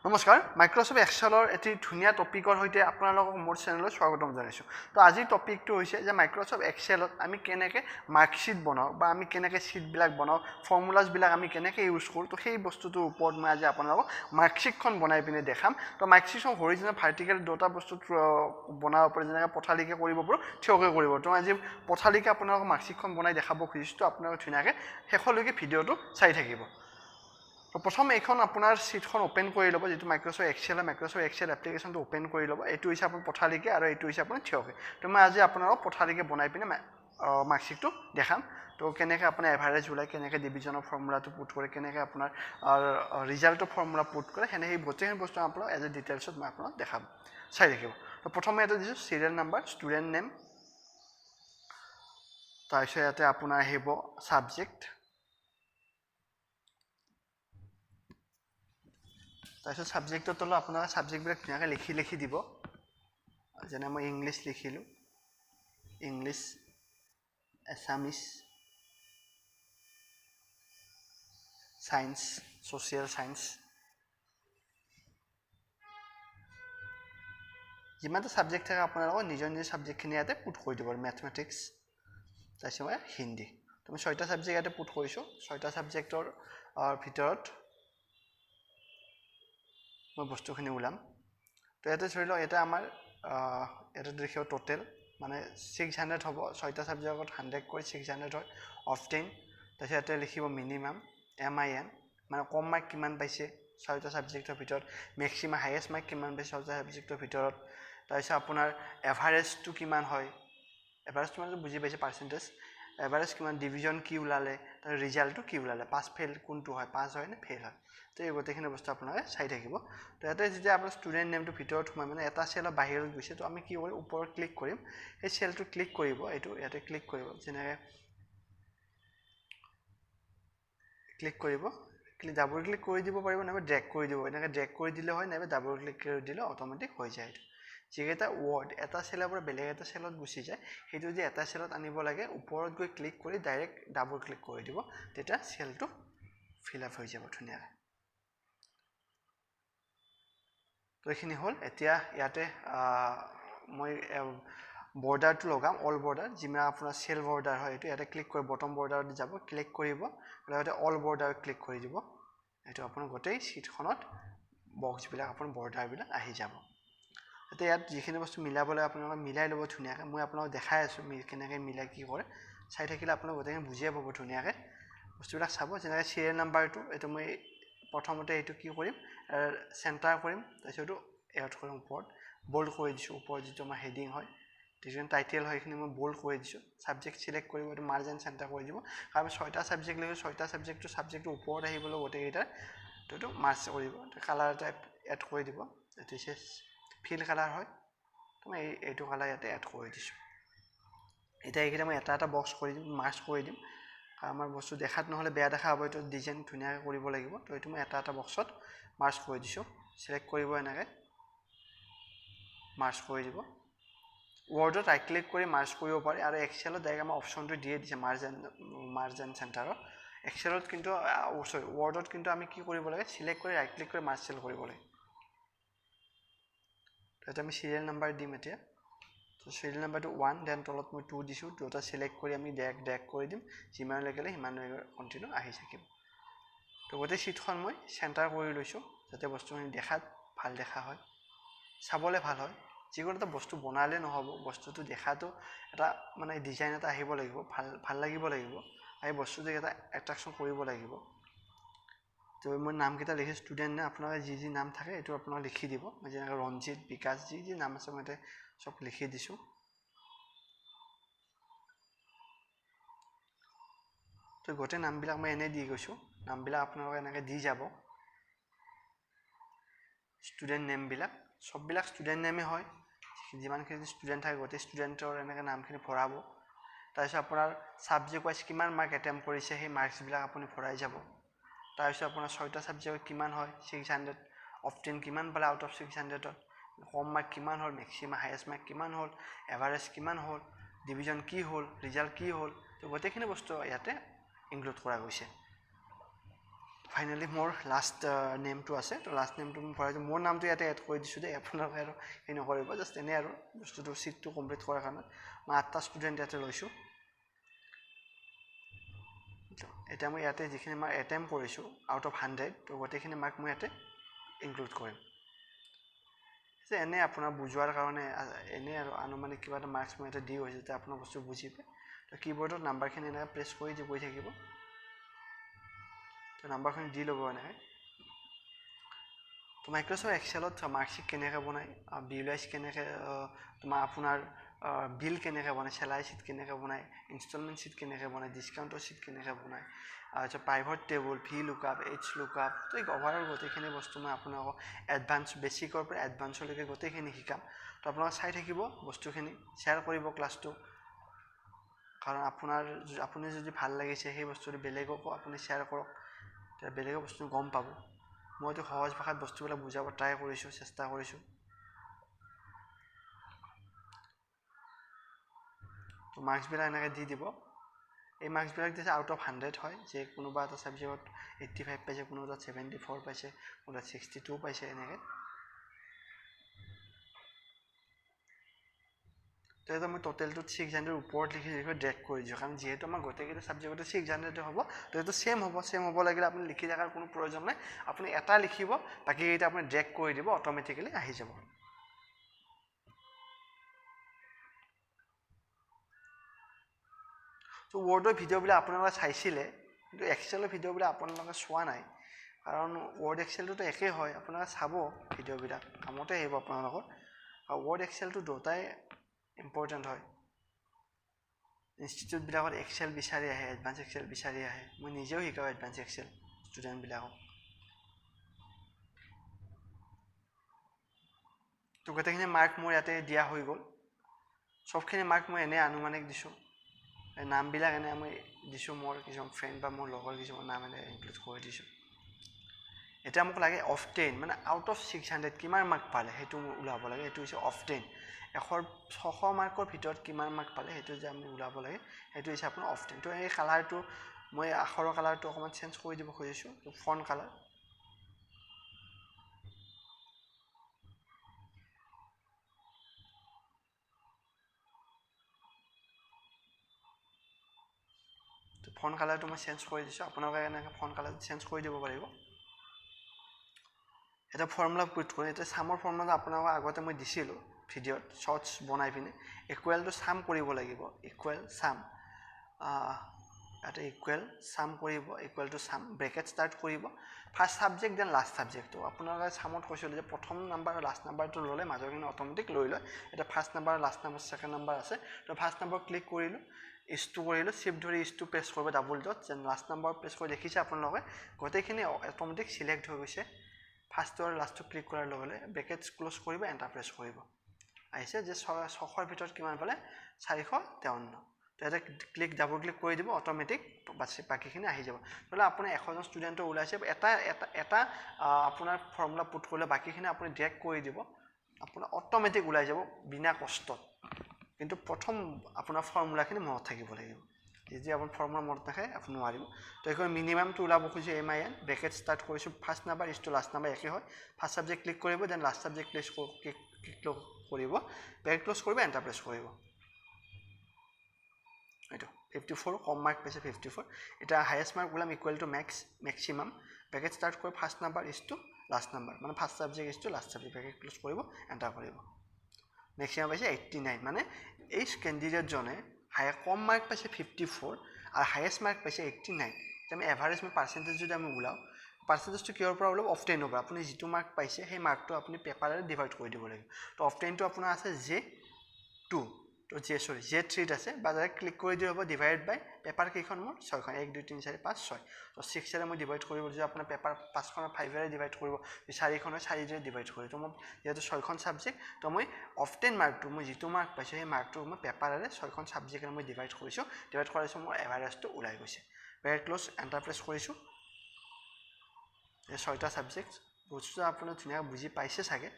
নমস্কাৰ মাইক্ৰ'ছফ্ট এক্সেলৰ এটি ধুনীয়া টপিকৰ সৈতে আপোনালোকক মোৰ চেনেলত স্বাগতম জনাইছোঁ তো আজিৰ টপিকটো হৈছে যে মাইক্ৰ'ছফ্ট এক্সেলত আমি কেনেকৈ মাৰ্কশ্বিট বনাওঁ বা আমি কেনেকৈ শ্বীটবিলাক বনাওঁ ফৰ্মুলাছবিলাক আমি কেনেকৈ ইউজ কৰোঁ তো সেই বস্তুটোৰ ওপৰত মই আজি আপোনালোকক মাৰ্কশ্বিটখন বনাই পিনে দেখাম তো মাৰ্কশ্বিটখন হৰিজনেল ভাৰ্টিকেল দুটা বস্তু বনাব পাৰি যেনেকৈ পথালিকৈ কৰিব পাৰোঁ থিয়কৈ কৰিব তো আজি পথালিকৈ আপোনালোকক মাৰ্কশ্বিটখন বনাই দেখাব খুজিছোঁ তো আপোনালোকে ধুনীয়াকৈ শেষলৈকে ভিডিঅ'টো চাই থাকিব তো প্ৰথম এইখন আপোনাৰ শ্বীটখন ওপেন কৰি ল'ব যেটো মাইক্ৰ'ছফ্ট এক্সেল এপ্লিকেশ্যনটো ওপেন কৰি ল'ব এইটো হৈছে আপোনাৰ পথালিকৈ আৰু এইটো হৈছে আপোনাৰ থিয়কৈ তো মই আজি আপোনালোকক পথালিকৈ বনাই পিনে মাৰ্কশ্বিটটো দেখাম তো কেনেকৈ আপোনাৰ এভাৰেজ ওলাই কেনেকৈ ডিভিজনৰ ফৰ্মুলাটো পুট কৰে কেনেকৈ আপোনাৰ ৰিজাল্টৰ ফৰ্মুলা পুট কৰে সেনে সেই গোটেইখিনি বস্তু আপোনালোক এজ এ ডিটেইলছত মই আপোনালোক দেখাম চাই থাকিব তো প্ৰথমে এটা দিছোঁ চিৰিয়েল নাম্বাৰ ষ্টুডেণ্ট নেম তাৰপিছত ইয়াতে আপোনাৰ আহিব ছাবজেক্ট তাৰপিছত ছাবজেক্টৰ তলত আপোনাৰ ছাবজেক্টবিলাক ধুনীয়াকৈ লিখি দিব যেনে মই ইংলিছ লিখিলোঁ English Assamese science social science যিমানটা ছাবজেক্ট থাকে আপোনালোকৰ নিজৰ ছাবজেক্টখিনি ইয়াতে পুট কৰি দিব মেথমেটিক্স তাৰপিছত মই হিন্দী তো মই 6টা ছাবজেক্ট ইয়াতে পুট কৰিছোঁ 6টা ছাবজেক্টৰ ভিতৰত মই বস্তুখিনি ওলাম তো ইয়াতে ধৰি লওক এটা আমাৰ ইয়াতে দেখিব টোটেল মানে 600 হ'ব 6টা ছাবজেক্টত 100 কৰি 600 হয় অফ 10 তাৰপিছত ইয়াতে লিখিব মিনিমাম MIN মানে কম মাৰ্ক কিমান পাইছে 6টা ছাবজেক্টৰ ভিতৰত মেক্সিমাম হাইয়েষ্ট মাৰ্ক কিমান পাইছে 6টা ছাবজেক্টৰ ভিতৰত তাৰপিছত আপোনাৰ এভাৰেজটো কিমান হয় এভাৰেজটো মানে বুজি পাইছে পাৰ্চেণ্টেজ এভাৰেজ কিমান ডিভিজন কি ওলালে তাৰ ৰিজাল্টটো কি ওলালে পাছ ফেইল কোনটো হয় পাছ হয় নে ফেইল হয় তো এই গোটেইখিনি বস্তু আপোনালোকে চাই থাকিব তো ইয়াতে যেতিয়া আপোনাৰ ষ্টুডেণ্ট নেমটো ভিতৰত সোমাই মানে এটা চেলৰ বাহিৰত গৈছে তো আমি কি কৰিম ওপৰত ক্লিক কৰিম সেই চেলটো ক্লিক কৰিব এইটো ইয়াতে ক্লিক কৰিব যেনেকৈ ক্লিক কৰিব ডাবল ক্লিক কৰি দিব পাৰিব নাইবা ড্ৰেগ কৰি দিব এনেকৈ ড্ৰেগ কৰি দিলে হয় নাইবা ডাবল ক্লিক কৰি দিলে অট'মেটিক হৈ যায় এইটো যিকেইটা ৱৰ্ড এটা চেলৰ পৰা বেলেগ এটা চেলত গুচি যায় সেইটো যদি এটা চেলত আনিব লাগে ওপৰত গৈ ক্লিক কৰি ডাইৰেক্ট ডাবল ক্লিক কৰি দিব তেতিয়া চেলটো ফিল আপ হৈ যাব ধুনীয়াকৈ তো এইখিনি হ'ল এতিয়া ইয়াতে মই বৰ্ডাৰটো লগাম অল বৰ্ডাৰ যিমান আপোনাৰ চেল বৰ্ডাৰ হয় এইটো ইয়াতে ক্লিক কৰি বটম বৰ্ডাৰত যাব ক্লিক কৰিব লগতে অল বৰ্ডাৰ ক্লিক কৰি দিব এইটো আপোনাৰ গোটেই শ্বীটখনত বক্সবিলাক আপোনাৰ বৰ্ডাৰবিলাক আহি যাব এতিয়া ইয়াত যিখিনি বস্তু মিলাবলৈ আপোনালোকে মিলাই ল'ব ধুনীয়াকৈ মই আপোনালোকক দেখাই আছোঁ কেনেকৈ মিলাই কি কৰে চাই থাকিলে আপোনালোকে গোটেইখিনি বুজিয়ে পাব ধুনীয়াকৈ বস্তুবিলাক চাব যেনেকৈ চিৰিয়েল নাম্বাৰটো এইটো মই প্ৰথমতে এইটো কি কৰিম চেণ্টাৰ কৰিম তাৰপিছত এইটো এড কৰিম ওপৰত বল্ড কৰি দিছোঁ ওপৰত যিটো আমাৰ হেডিং হয় যিটো টাইটেল হয় সেইখিনি মই বল্ড কৰি দিছোঁ ছাবজেক্ট চিলেক্ট কৰিব এইটো মাৰ্জ এণ্ড চেণ্টাৰ কৰি দিব কাৰণ 6টা ছাবজেক্ট লাগিব 6টা ছাবজেক্টটো ওপৰত আহিবলৈ গোটেইকেইটাৰ তো এইটো মাৰ্জ কৰিব কালাৰ এটা এড কৰি দিব এইটো হৈছে ফিল কালাৰ হয় তো মই এইটো কালাৰ ইয়াতে এড কৰি দিছোঁ এতিয়া এইকেইটা মই এটা বক্স কৰি দিম মাৰ্জ কৰি দিম কাৰণ আমাৰ বস্তু দেখাত নহ'লে বেয়া দেখা হ'ব এইটো ডিজাইন ধুনীয়াকৈ কৰিব লাগিব তো এইটো মই এটা বক্সত মাৰ্জ কৰি দিছোঁ চিলেক্ট কৰিব এনেকৈ মাৰ্জ কৰি দিব ৱৰ্ডত ৰাইট ক্লিক কৰি মাৰ্জ কৰিব পাৰি আৰু এক্সেলত ডাইৰেক্ট আমাৰ অপশ্যনটো দিয়ে দিছে মাৰ্জ এণ্ড চেণ্টাৰৰ এক্সেলত কিন্তু ৱৰ্ডত কিন্তু আমি কি কৰিব লাগে চিলেক্ট কৰি ৰাইট ক্লিক কৰি মাৰ্জ চেল কৰিব লাগে তো আমি চিৰিয়েল নাম্বাৰ দিম এতিয়া তো চিৰিয়েল নাম্বাৰটো 1 দেন তলত মই 2 দিছোঁ দুটা চিলেক্ট কৰি আমি ড্ৰেগ কৰি দিম যিমানলৈকে সিমানলৈকে কণ্টিনিউ আহি থাকিব তো গোটেই শ্বীটখন মই চেণ্টাৰ কৰি লৈছোঁ যাতে বস্তুখিনি দেখাত ভাল দেখা হয় চাবলৈ ভাল হয় যিকোনো এটা বস্তু বনালে নহ'ব বস্তুটো দেখাটো এটা মানে ডিজাইন এটা আহিব লাগিব ভাল লাগিব লাগিব আৰু এই বস্তুটো এটা এট্ৰেকশ্যন কৰিব লাগিব তো মই নামকেইটা লিখি ষ্টুডেণ্ট নে আপোনালোকে যি নাম থাকে এইটো আপোনালোকে লিখি দিব মই যেনেকৈ ৰঞ্জিত বিকাশ যি নাম আছে মই ইয়াতে চব লিখি দিছোঁ তো গোটেই নামবিলাক মই এনেই দি গৈছোঁ নামবিলাক আপোনালোকে এনেকৈ দি যাব ষ্টুডেণ্ট নেমবিলাক চববিলাক ষ্টুডেণ্ট নেমেই হয় যিমানখিনি ষ্টুডেণ্ট থাকে গোটেই ষ্টুডেণ্টৰ এনেকৈ নামখিনি ভৰাব তাৰপিছত আপোনাৰ ছাবজেক্ট ৱাইজ কিমান মাৰ্ক এটেম্প কৰিছে সেই মাৰ্কছবিলাক আপুনি ভৰাই যাব তাৰপিছত আপোনাৰ 6টা ছাবজেক্ট কিমান হয় 600 অফ 10 কিমান পালে আউট অফ 600ত কম মাৰ্ক কিমান হ'ল মেক্সিমাম হাইয়েষ্ট মাৰ্ক কিমান হ'ল এভাৰেজ কিমান হ'ল ডিভিজন কি হ'ল ৰিজাল্ট কি হ'ল তো গোটেইখিনি বস্তু ইয়াতে ইনক্লুড কৰা গৈছে ফাইনেলি মোৰ লাষ্ট নেমটো আছে তো লাষ্ট নেমটো মই ভৰাই মোৰ নামটো ইয়াতে এড কৰি দিছোঁ দেই আপোনালোকে আৰু সেই নকৰিব জাষ্ট এনেই আৰু বস্তুটো চিটটো কমপ্লিট কৰাৰ কাৰণে মই 8টা ষ্টুডেণ্ট ইয়াতে লৈছোঁ এতিয়া মই ইয়াতে যিখিনি মই এটেম্প কৰিছোঁ আউট অফ 100 তো গোটেইখিনি মাৰ্ক মই ইয়াতে ইনক্লুড কৰিম যে এনে আপোনাৰ বুজোৱাৰ কাৰণে এনে আৰু আনুমানিক কিবা এটা মাৰ্কছ মই ইয়াতে দি হৈছে যাতে আপোনাৰ বস্তু বুজি পায় তো কিবৰ্ডত নাম্বাৰখিনি এনেকৈ প্ৰেছ কৰি গৈ থাকিব তো নাম্বাৰখিনি দি ল'ব এনেকৈ তো মাইক্ৰ'ছফ্ট এক্সেলত মাৰ্কশ্বিট কেনেকৈ বনায় বিউলাইজ কেনেকৈ তোমাৰ আপোনাৰ বিল কেনেকৈ বনায় চেলাৰী শ্বীট কেনেকৈ বনায় ইনষ্টলমেণ্ট শ্বীট কেনেকৈ বনায় ডিছকাউণ্টৰ শ্বীট কেনেকৈ বনায় তাৰপিছত private table V lookup H lookup তো অভাৰঅল গোটেইখিনি বস্তু মই আপোনালোকক এডভান্স বেছিকৰ পৰা এডভান্সলৈকে গোটেইখিনি শিকাম তো আপোনালোকে চাই থাকিব বস্তুখিনি শ্বেয়াৰ কৰিব ক্লাছটো কাৰণ আপুনি যদি ভাল লাগিছে সেই বস্তুটো বেলেগকো আপুনি শ্বেয়াৰ কৰক তেতিয়া বেলেগৰ বস্তু গম পাব মইতো সহজ ভাষাত বস্তুবিলাক বুজাব ট্ৰাই কৰিছোঁ চেষ্টা কৰিছোঁ তো মাৰ্কছবিলাক এনেকৈ দি দিব এই মাৰ্কছবিলাক দিছে আউট অফ 100 হয় যে কোনোবা এটা ছাবজেক্টত 85 পাইছে কোনোবা 74 পাইছে কোনোবা 62 পাইছে এনেকৈ তো এটা মই টোটেলটোত 600 ওপৰত লিখি ড্ৰেগ কৰি দিছোঁ কাৰণ যিহেতু আমাৰ গোটেইকেইটা ছাবজেক্টতে 600 হ'ব তো এইটো ছেম হ'ব লাগিলে আপুনি লিখি থকাৰ কোনো প্ৰয়োজন নাই আপুনি এটা লিখিব বাকীকেইটা আপুনি ড্ৰেগ কৰি দিব অট'মেটিকেলি আহি যাব তো ৱৰ্ডৰ ভিডিঅ'বিলাক আপোনালোকে চাইছিলে কিন্তু এক্সেলৰ ভিডিঅ'বিলাক আপোনালোকে চোৱা নাই কাৰণ ৱৰ্ড এক্সেলটোতো একেই হয় আপোনালোকে চাব ভিডিঅ'বিলাক কামতে আহিব আপোনালোকৰ আৰু ৱৰ্ড এক্সেলটো দুটাই ইম্পৰ্টেণ্ট হয় ইনষ্টিটিউটবিলাকত এক্সেল বিচাৰি আহে এডভান্স এক্সেল বিচাৰি আহে মই নিজেও শিকাওঁ এডভান্স এক্সেল ষ্টুডেণ্টবিলাকক তো গোটেইখিনি মাৰ্ক মোৰ ইয়াতে দিয়া হৈ গ'ল চবখিনি মাৰ্ক মই এনেই আনুমানিক দিছোঁ নামবিলাক এনে মই দিছোঁ মোৰ কিছুমান ফ্ৰেণ্ড বা মোৰ লগৰ কিছুমান নাম এনে ইনক্লুড কৰি দিছোঁ এতিয়া মোক লাগে অফ 10 মানে আউট অফ 600 কিমান মাৰ্ক পালে সেইটো মোৰ ওলাব লাগে এইটো হৈছে অফ 10 600 মাৰ্কৰ ভিতৰত কিমান মাৰ্ক পালে সেইটো যে আমি ওলাব লাগে সেইটো হৈছে আপোনাৰ অফ 10 তো এই কালাৰটো মই আখৰৰ কালাৰটো অকণমান চেঞ্জ কৰি দিব খুজিছোঁ তো ফন্ট কালাৰ তো ফন্ট কালাৰটো মই চেঞ্জ কৰি দিছোঁ আপোনালোকে এনেকৈ ফন্ট কালাৰ চেঞ্জ কৰি দিব পাৰিব এটা ফৰ্মুলা পুট কৰি এতিয়া চামৰ ফৰ্মুলা আপোনালোকক আগতে মই দিছিলোঁ ভিডিঅ'ত শ্বৰ্টছ বনাই পিনে ইকুৱেলটো চাম কৰিব লাগিব ইকুৱেল চাম ইয়াতে ইকুৱেল চাম কৰিব ইকুৱেল টু চাম ব্ৰেকেট ষ্টাৰ্ট কৰিব ফাৰ্ষ্ট ছাবজেক্ট দেন লাষ্ট ছাবজেক্টটো আপোনালোকে চামত কৈছিলোঁ যে প্ৰথম নাম্বাৰ আৰু লাষ্ট নাম্বাৰটো ল'লে মাজৰখিনি অট'মেটিক লৈ লয় এতিয়া first number last number second number আছে তো ফাৰ্ষ্ট নাম্বাৰ ক্লিক কৰিলোঁ ইছটো কৰিলোঁ চিফ্ট ধৰি ইছটো প্ৰেছ কৰিব ডাবল ডট যেন লাষ্ট নাম্বাৰ প্ৰেছ কৰি দেখিছে আপোনালোকে গোটেইখিনি অট'মেটিক চিলেক্ট হৈ গৈছে ফাৰ্ষ্টটো আৰু লাষ্টটো ক্লিক কৰাৰ লগে লগে ব্ৰেকেট ক্ল'জ কৰিব এণ্টাৰ প্ৰেছ কৰিব আহিছে যে 600ৰ ভিতৰত কিমান পালে 453 তো এটা ক্লিক ডাবল ক্লিক কৰি দিব অট'মেটিক বাকীখিনি আহি যাব নহ'লে আপুনি 100জন ষ্টুডেণ্টৰ ওলাইছে এটা আপোনাৰ ফৰ্মুলা পুট কৰিলে বাকীখিনি আপুনি ড্ৰেগ কৰি দিব আপোনাৰ অট'মেটিক ওলাই যাব বিনা কষ্টত কিন্তু প্ৰথম আপোনাৰ ফৰ্মুলাখিনি মনত থাকিব লাগিব যদি আপোনাৰ ফৰ্মুলা মনত নাথাকে আপুনি নোৱাৰিব তো এইখন মিনিমামটো ওলাব খুজিছে MIN ব্ৰেকেট ষ্টাৰ্ট কৰিছোঁ first number is to last number একেই হয় ফাৰ্ষ্ট ছাবজেক্ট ক্লিক কৰিব দেন লাষ্ট ছাবজেক্ট ক্লিক কৰিব ব্ৰেকেট ক্ল'জ কৰিব এণ্টাৰ প্ৰেছ কৰিব এইটো 54 কম মাৰ্ক পাইছে 54 এটা হায়েষ্ট মাৰ্ক ওলাম equal to maximum bracket start কৰি first number is to last number মানে first subject is to last subject bracket close কৰিব এণ্টাৰ কৰিব মেক্সিমাম পাইছে 89 মানে এই কেণ্ডিডেটজনে কম মাৰ্ক পাইছে 54 আৰু হায়েষ্ট মাৰ্ক পাইছে 89 আমি এভাৰেজ পাৰ্চেণ্টেজ যদি আমি ওলাওঁ পাৰ্চেণ্টেজটো কিহৰ পৰা ওলাব অফ 10ৰ পৰা আপুনি যিটো মাৰ্ক পাইছে সেই মাৰ্কটো আপুনি পেপাৰেৰে ডিভাইড কৰি দিব লাগিব তো অফ 10টো আপোনাৰ আছে J2 তো J3 আছে বা ডাইৰেক্ট ক্লিক কৰি দিব হ'ব ডিভাইড বাই পেপাৰ কেইখন মোৰ 6খন 1 2 3 4 5 6 তো 6ৰে মই ডিভাইড কৰিব যদি আপোনাৰ পেপাৰ 5খনৰ 5ৰে ডিভাইড কৰিব 4খনৰ 4ৰে ডিভাইড কৰিব তো মই যেহেতু 6খন ছাবজেক্ট তো মই অফ 10 মাৰ্কটো মই যিটো মাৰ্ক পাইছোঁ সেই মাৰ্কটো মই পেপাৰেৰে 6খন ছাবজেক্টৰে মই ডিভাইড কৰিছোঁ ডিভাইড কৰাৰ পিছত মোৰ এভাৰেজটো ওলাই গৈছে ব্ৰেকেট ক্ল'জ এণ্টাৰ প্ৰেছ কৰিছোঁ এই 6টা ছাবজেক্ট বস্তুটো আপুনি ধুনীয়াকৈ বুজি পাইছে চাগে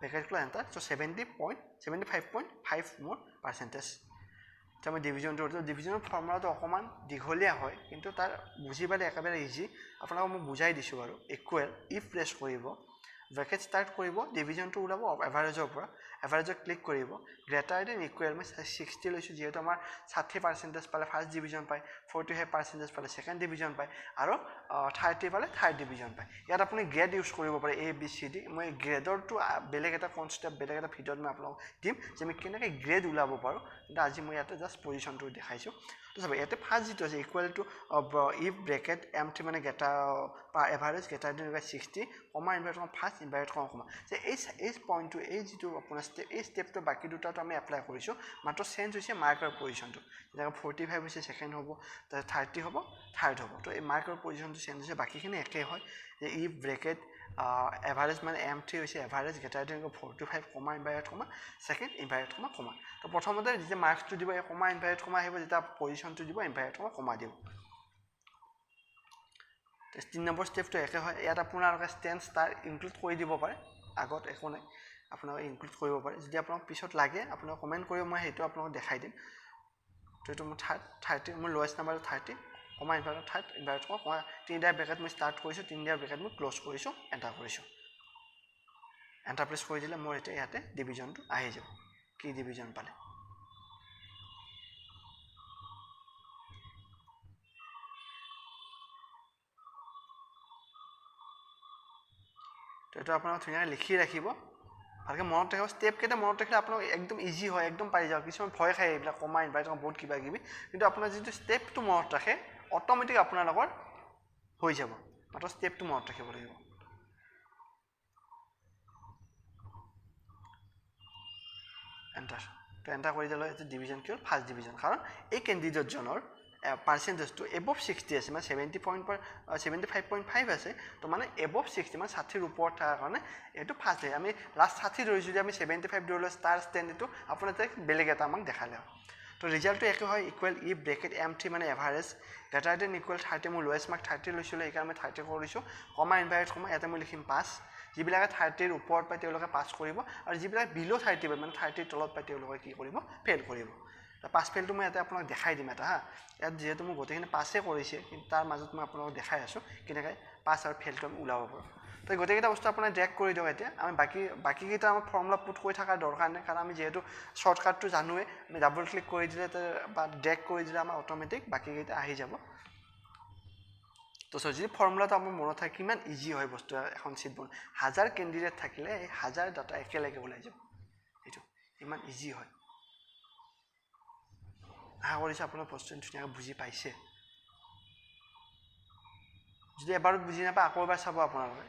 ব্ৰেকেট ক্ল'জ এণ্টাৰ তো 75.5 মোৰ পাৰ্চেণ্টেজ মই ডিভিজনটো ডিভিজনৰ ফৰ্মুলাটো অকণমান দীঘলীয়া হয় কিন্তু তাৰ বুজি পালে একেবাৰে ইজি আপোনালোকক মই বুজাই দিছোঁ বাৰু ইকুৱেল ইফ প্ৰেছ কৰিব ব্ৰেকেট ষ্টাৰ্ট কৰিব ডিভিজনটো ওলাব এভাৰেজৰ পৰা এভাৰেজত ক্লিক কৰিব গ্ৰেটাৰ দেন ইকুৱেল মই 60 লৈছোঁ যিহেতু আমাৰ 60% পালে ফাৰ্ষ্ট ডিভিজন পায় 45% পালে ছেকেণ্ড ডিভিজন পায় আৰু 30 পালে থাৰ্ড ডিভিজন পায় ইয়াত আপুনি গ্ৰেড ইউজ কৰিব পাৰে এ বি চি ডি মই গ্ৰেডৰটো বেলেগ এটা কনচেপ্ট বেলেগ এটা ভিডিঅ'ত মই আপোনালোকক দিম যে আমি কেনেকৈ গ্ৰেড ওলাব পাৰোঁ কিন্তু আজি মই ইয়াতে জাষ্ট পজিশ্যনটো দেখাইছোঁ তো চাব ইয়াতে ফাৰ্ষ্ট যিটো আছে equal to if bracket empty মানে greater average greater than 60 comma invert comma first invert comma যে এই পইণ্টটো এই যিটো আপোনাৰ এই ষ্টেপটো বাকী দুটাটো আমি এপ্লাই কৰিছোঁ মাত্ৰ চেঞ্জ হৈছে মাৰ্কৰ পজিশ্যনটো যেনেকৈ 45 হৈছে ছেকেণ্ড হ'ব তাৰপিছত 30 হ'ব থাৰ্ড হ'ব তো এই মাৰ্কৰ পজিশ্যনটো চেঞ্জ হৈছে বাকীখিনি একেই হয় যে ইফ ব্ৰেকেট এভাৰেজ মানে এমটি হৈছে এভাৰেজ গেটাৰ দেন 45 কমা ইনভাৰ্ট কমা ছেকেণ্ড ইনভাৰ্ট কমা তো প্ৰথমতে যেতিয়া মাৰ্কছটো দিব এই কমা ইনভাৰ্ট কমা আহিব যেতিয়া পজিশ্যনটো দিব ইনভাৰ্ট কমা দিব 3 নম্বৰ ষ্টেপটো একে হয় ইয়াত আপোনালোকে ষ্টেঞ্চ ষ্টাৰ ইনক্লুড কৰি দিব পাৰে আগত একো নাই আপোনালোকে ইনক্লুড কৰিব পাৰে যদি আপোনাক পিছত লাগে আপোনাক কমেণ্ট কৰিব মই সেইটো আপোনাক দেখাই দিম তো এইটো মোৰ 30 মোৰ লোৱেষ্ট নাম্বাৰটো 30 কমা ইনভাৰ্ট থাৰ্ড ইনভাৰ্ট কমা তিনিটা ব্ৰেকেট মই ষ্টাৰ্ট কৰিছোঁ তিনিটা ব্ৰেকেট মই ক্ল'জ কৰিছোঁ এণ্টাৰ কৰিছোঁ এণ্টাৰ প্ৰেছ কৰি দিলে মোৰ এতিয়া ইয়াতে ডিভিজনটো আহি যাব কি ডিভিজন পালে তো এইটো আপোনালোক ধুনীয়াকৈ লিখি ৰাখিব ভালকৈ মনত ৰাখিব ষ্টেপকেইটা মনত ৰাখিলে আপোনালোক একদম ইজি হয় একদম পাৰি যাব কিছুমান ভয় খায় এইবিলাক কমা ইনভাৰ্ট কমা বহুত কিবা কিবি কিন্তু আপোনাৰ যিটো ষ্টেপটো মনত ৰাখে অট'মেটিক আপোনালোকৰ হৈ যাব মাত্ৰ ষ্টেপটো মনত ৰাখিব লাগিব এণ্টাৰ তো এণ্টাৰ কৰি দিলে এইটো ডিভিজন কি হ'ল ফাৰ্ষ্ট ডিভিজন কাৰণ এই কেণ্ডিডেটজনৰ পাৰ্চেণ্টেজটো এবভ 60 আছে মানে 75.5 আছে তো মানে এবভ 60 মানে 60ৰ ওপৰত থকাৰ কাৰণে এইটো ফাৰ্ষ্ট হয় আমি লাষ্ট 60 ধৰিছোঁ যদি আমি 75 ধৰিলোঁ ষ্টাৰ ষ্টেণ্ড এইটো আপোনাৰ বেলেগ এটা আমাক দেখালে তো ৰিজাল্টটো একে হয় ইকুৱেল ই ব্ৰেকেট এমটি মানে এভাৰেজ গ্ৰেটাৰ দেন ইকুৱেল 30 মোৰ লোৱেষ্ট মাৰ্ক 30 লৈছিলোঁ সেইকাৰণে মই 30 কৰিছোঁ কমা ইনভাৰ্ট কমা ইয়াতে মই লিখিম 5 যিবিলাকে 30ৰ ওপৰত পায় তেওঁলোকে পাছ কৰিব আৰু যিবিলাক বিল' 30 পায় মানে 30ৰ তলত পায় তেওঁলোকে কি কৰিব ফেইল কৰিব পাছ ফেইলটো মই ইয়াতে আপোনাক দেখাই দিম এটা হা ইয়াত যিহেতু মই গোটেইখিনি পাছেই কৰিছে কিন্তু তাৰ মাজত মই আপোনালোকক দেখাই আছোঁ কেনেকৈ পাছ আৰু ফেইলটো আমি ওলাব পাৰোঁ তো গোটেইকেইটা বস্তু আপোনাৰ ড্ৰেগ কৰি দিয়ক এতিয়া আমি বাকীকেইটা আমাৰ ফৰ্মুলা পুট কৰি থকাৰ দৰকাৰ নাই কাৰণ আমি যিহেতু শ্বৰ্টকাটটো জানোৱে আমি ডাবল ক্লিক কৰি দিলে বা ড্ৰেগ কৰি দিলে আমাৰ অট'মেটিক বাকীকেইটা আহি যাব তো যদি ফৰ্মুলাটো আমাৰ মনত থাকে কিমান ইজি হয় বস্তু এখন চিট বনাই 1000 কেণ্ডিডেট থাকিলে এই 1000 ডাটা একেলগে ওলাই যাব এইটো ইমান ইজি হয় আশা কৰিছোঁ আপোনাৰ বস্তুটো ধুনীয়াকৈ বুজি পাইছে যদি এবাৰত বুজি নাপায় আকৌ এবাৰ চাব আপোনালোকে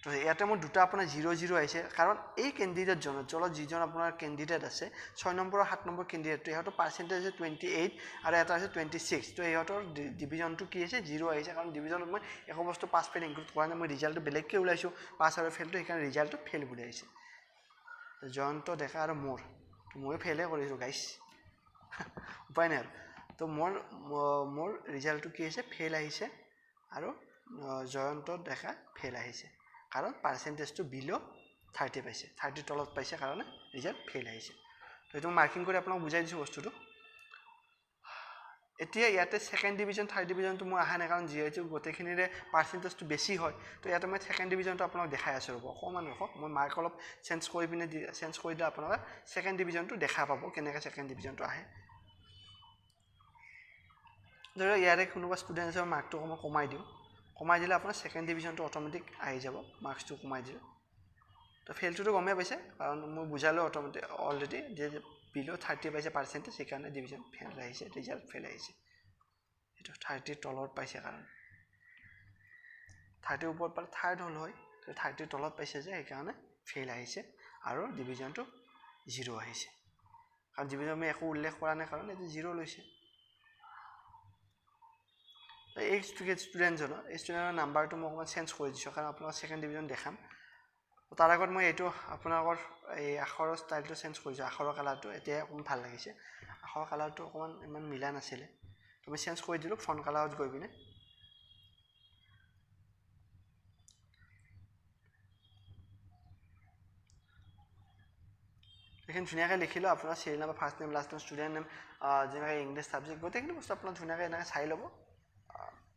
তো ইয়াতে মোৰ দুটা আপোনাৰ 0 আহিছে কাৰণ এই কেণ্ডিডেটজনৰ তলত যিজন আপোনাৰ কেণ্ডিডেট আছে 6 নম্বৰ আৰু 7 নম্বৰ কেণ্ডিডেটটো ইহঁতৰ পাৰ্চেণ্টেজ আছে 28 আৰু এটা আছে 26 তো ইহঁতৰ ডিভিজনটো কি আছে 0 আহিছে কাৰণ ডিভিজনত মই একো বস্তু পাছ ফেইল ইনক্লুড কৰা নাই মই ৰিজাল্টটো বেলেগকৈ ওলাইছোঁ পাছ আৰু ফেইলটো সেইকাৰণে ৰিজাল্টটো ফেইল বুলি আহিছে জয়ন্ত ডেকা আৰু মোৰ ময়ো ফেইলে কৰিছোঁ গাইছ উপায় নাই আৰু তো মোৰ ৰিজাল্টটো কি আহিছে ফেইল আহিছে আৰু জয়ন্ত ডেকা ফেইল আহিছে কাৰণ পাৰ্চেণ্টেজটো বিল' 30 পাইছে 30 তলত পাইছে কাৰণে ৰিজাল্ট ফেইল আহিছে তো এইটো মাৰ্কিং কৰি আপোনাক বুজাই দিছোঁ বস্তুটো এতিয়া ইয়াতে ছেকেণ্ড ডিভিজন থাৰ্ড ডিভিজনটো মোৰ অহা নাই কাৰণ যিহেতু গোটেইখিনিৰে পাৰ্চেণ্টেজটো বেছি হয় তো ইয়াতে মই ছেকেণ্ড ডিভিজনটো আপোনাক দেখাই আছোঁ ৰ'ব অকণমান ৰখক মই মাৰ্ক অলপ চেঞ্জ কৰি দিলে আপোনালোকে ছেকেণ্ড ডিভিজনটো দেখা পাব কেনেকৈ ছেকেণ্ড ডিভিজনটো আহে ধৰক ইয়াৰে কোনোবা ষ্টুডেণ্টছৰ মাৰ্কটো অকণমান কমাই দিলে আপোনাৰ ছেকেণ্ড ডিভিজনটো অট'মেটিক আহি যাব মাৰ্কছটো কমাই দিলে তো ফেইলটোতো গমেই পাইছে কাৰণ মই বুজালোঁ অট'মেটিক অলৰেডি যে বিল' 30 পাইছে পাৰ্চেণ্টেজ সেইকাৰণে ডিভিজন ফেইল আহিছে ৰিজাল্ট ফেইল আহিছে এইটো 30 তলত পাইছে কাৰণ 30 ওপৰত পালে থাৰ্ড হ'ল হয় 30 তলত পাইছে যে সেইকাৰণে ফেইল আহিছে আৰু ডিভিজনটো 0 আহিছে কাৰণ ডিভিজন আমি একো উল্লেখ কৰা নাই কাৰণ এইটো 0 লৈছে এই ষ্টুডেণ্টজনৰ নাম্বাৰটো মই অকণমান চেঞ্জ কৰি দিছোঁ কাৰণ আপোনালোকৰ ছেকেণ্ড ডিভিজন দেখাম তাৰ আগত মই এইটো আপোনালোকৰ এই আখৰৰ ষ্টাইলটো চেঞ্জ কৰিছোঁ আখৰৰ কালাৰটো এতিয়া অকণমান ভাল লাগিছে আখৰৰ কালাৰটো অকণমান ইমান মিলা নাছিলে তো মই চেঞ্জ কৰি দিলোঁ ফণ্ট কালাৰত গৈ পিনে এইখিনি ধুনীয়াকৈ লিখিলোঁ আপোনাৰ serial number first name last name student name যেনেকৈ ইংলিছ ছাবজেক্ট গোটেইখিনি বস্তু আপোনাৰ ধুনীয়াকৈ এনেকৈ চাই ল'ব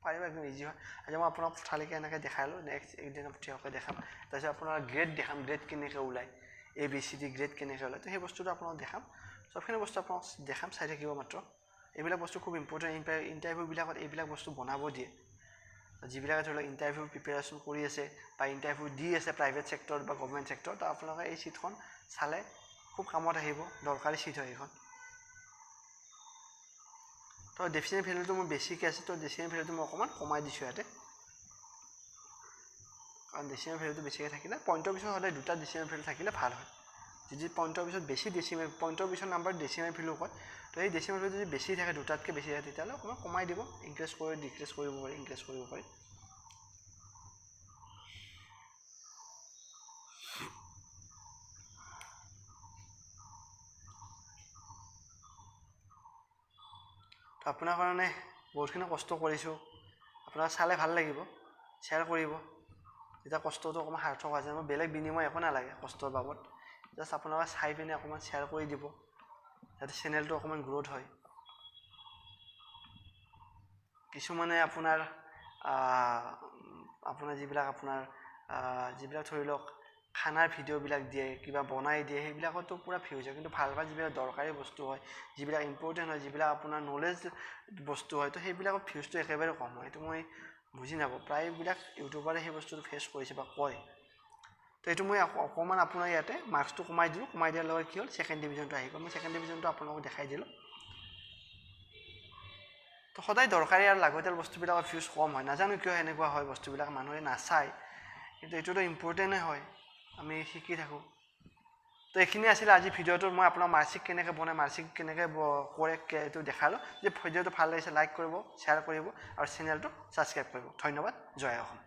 পাৰিব একদম ইজি হয় আজি মই আপোনাক থালিকৈ এনেকৈ দেখালোঁ নেক্সট একদিন থিয়কৈ দেখাম তাৰপিছত আপোনাৰ গ্ৰেড দেখাম গ্ৰেড কেনেকৈ ওলায় ABCD গ্ৰেড কেনেকৈ ওলায় তো সেই বস্তুটো আপোনাক দেখাম সবখিনি বস্তু আপোনাক দেখাম চাই থাকিব মাত্ৰ এইবিলাক বস্তু খুব ইম্পৰ্টেণ্ট ইণ্টাৰভিউবিলাকত এইবিলাক বস্তু বনাব দিয়ে যিবিলাকে ধৰি লওক ইণ্টাৰভিউ প্ৰিপেৰেশ্যন কৰি আছে বা ইণ্টাৰভিউ দি আছে প্ৰাইভেট ছেক্টৰ বা গভৰ্ণমেণ্ট ছেক্টৰ তো আপোনালোকে এই ছিটখন চালে খুব কামত আহিব দৰকাৰী ছিট হয় এইখন তো ডেফিনেট ভেলুটো মোৰ বেছিকৈ আছে তো ডেফিনেট ভেলুটো মই অকণমান কমাই দিছোঁ ইয়াতে কাৰণ ডেচিমেল ভেলুটো বেছিকৈ থাকিলে পইণ্টৰ পিছত সদায় দুটা ডেচিমেল ভেলু থাকিলে ভাল হয় যদি পইণ্টৰ পিছত বেছি ডেচিমেল পইণ্টৰ পিছত নাম্বাৰ ডেচিমেল ভেলু কয় তো এই ডেচিমেল ভেলু যদি বেছি থাকে দুটাতকৈ বেছি থাকে তেতিয়াহ'লে অকণমান কমাই দিব ইনক্ৰিজ কৰি ডিক্ৰিজ কৰিব পাৰি ইনক্ৰিজ কৰিব পাৰি তো আপোনাৰ কাৰণে বহুতখিনি কষ্ট কৰিছোঁ আপোনাক চালে ভাল লাগিব শ্বেয়াৰ কৰিব যেতিয়া কষ্টটো অকণমান সাৰ্থক হয় যায় মই বেলেগ বিনিময় একো নালাগে কষ্টৰ বাবদ জাষ্ট আপোনালোকে চাই পিনে অকণমান শ্বেয়াৰ কৰি দিব যাতে চেনেলটো অকণমান গ্ৰ'থ হয় কিছুমানে আপোনাৰ যিবিলাক ধৰি লওক খানাৰ ভিডিঅ'বিলাক দিয়ে কিবা বনাই দিয়ে সেইবিলাকতো পূৰা ভিউজ হয় কিন্তু ভাল ভাল যিবিলাক দৰকাৰী বস্তু হয় যিবিলাক ইম্পৰ্টেণ্ট হয় যিবিলাক আপোনাৰ নলেজ বস্তু হয় তো সেইবিলাকত ভিউজটো একেবাৰে কম হয় এইটো মই বুজি নাপাওঁ প্ৰায়বিলাক ইউটিউবাৰে সেই বস্তুটো ফেচ কৰিছে বা কয় তো এইটো মই অকণমান আপোনাৰ ইয়াতে মাৰ্কছটো কমাই দিলোঁ কমাই দিয়াৰ লগত কি হ'ল ছেকেণ্ড ডিভিজনটো আহি গ'ল মই ছেকেণ্ড ডিভিজনটো আপোনালোকক দেখাই দিলোঁ তো সদায় দৰকাৰী আৰু লাগতিয়াল বস্তুবিলাকৰ ভিউজ কম হয় নাজানো কিয় এনেকুৱা হয় বস্তুবিলাক মানুহে নাচায় কিন্তু এইটোতো ইম্পৰ্টেণ্টেই হয় আমি শিকি থাকোঁ তো এইখিনি আছিলে আজি ভিডিঅ'টো মই আপোনাক মাৰ্কশ্বিট কেনেকৈ বনাই মাৰ্কশ্বিট কেনেকৈ কৰে এইটো দেখালোঁ যে ভিডিঅ'টো ভাল লাগিছে লাইক কৰিব শ্বেয়াৰ কৰিব আৰু চেনেলটো ছাবস্ক্ৰাইব কৰিব ধন্যবাদ জয় অসম